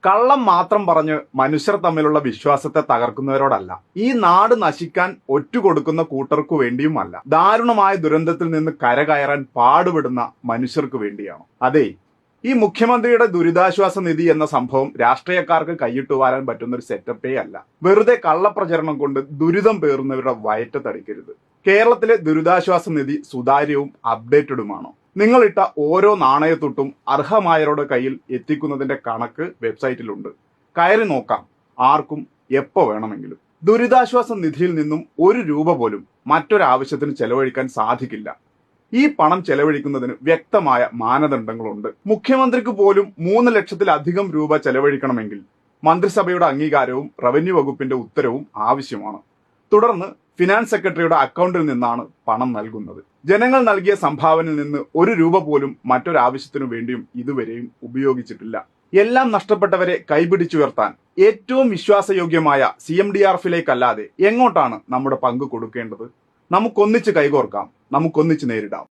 കള്ളം മാത്രം പറഞ്ഞ് മനുഷ്യർ തമ്മിലുള്ള വിശ്വാസത്തെ തകർക്കുന്നവരോടല്ല, ഈ നാട് നശിക്കാൻ ഒറ്റുകൊടുക്കുന്ന കൂട്ടർക്കു വേണ്ടിയുമല്ല, ദാരുണമായ ദുരന്തത്തിൽ നിന്ന് കരകയറാൻ പാടുപെടുന്ന മനുഷ്യർക്ക് വേണ്ടിയാണ്. അതെ, ഈ മുഖ്യമന്ത്രിയുടെ ദുരിതാശ്വാസ നിധി എന്ന സംഭവം രാഷ്ട്രീയക്കാർക്ക് കൈയിട്ട് വാരാൻ പറ്റുന്ന ഒരു സെറ്റപ്പേ അല്ല. വെറുതെ കള്ളപ്രചരണം കൊണ്ട് ദുരിതം പേറുന്നവരുടെ വയറ്റത്തടിക്കരുത്. കേരളത്തിലെ ദുരിതാശ്വാസ നിധി സുതാര്യവും അപ്ഡേറ്റഡുമാണോ? നിങ്ങളിട്ട ഓരോ നാണയത്തൊട്ടും അർഹമായവരുടെ കയ്യിൽ എത്തിക്കുന്നതിന്റെ കണക്ക് വെബ്സൈറ്റിലുണ്ട്. കയറി നോക്കാം, ആർക്കും എപ്പോ വേണമെങ്കിലും. ദുരിതാശ്വാസ നിധിയിൽ നിന്നും ഒരു രൂപ പോലും മറ്റൊരാവശ്യത്തിന് ചെലവഴിക്കാൻ സാധിക്കില്ല. ഈ പണം ചെലവഴിക്കുന്നതിന് വ്യക്തമായ മാനദണ്ഡങ്ങളുണ്ട്. മുഖ്യമന്ത്രിക്ക് പോലും 3 ലക്ഷത്തിലധികം രൂപ ചെലവഴിക്കണമെങ്കിൽ മന്ത്രിസഭയുടെ അംഗീകാരവും റവന്യൂ വകുപ്പിന്റെ ഉത്തരവും ആവശ്യമാണ്. തുടർന്ന് ഫിനാൻസ് സെക്രട്ടറിയുടെ അക്കൗണ്ടിൽ നിന്നാണ് പണം നൽകുന്നത്. ജനങ്ങൾ നൽകിയ സംഭാവനയിൽ നിന്ന് ഒരു രൂപ പോലും മറ്റൊരാവശ്യത്തിനു വേണ്ടിയും ഇതുവരെയും ഉപയോഗിച്ചിട്ടില്ല. എല്ലാം നഷ്ടപ്പെട്ടവരെ കൈപിടിച്ചുയർത്താൻ ഏറ്റവും വിശ്വാസയോഗ്യമായ CMDRFിലേക്കല്ലാതെ എങ്ങോട്ടാണ് നമ്മുടെ പങ്ക് കൊടുക്കേണ്ടത്? നമുക്കൊന്നിച്ച് കൈകോർക്കാം, നമുക്കൊന്നിച്ച് നേരിടാം.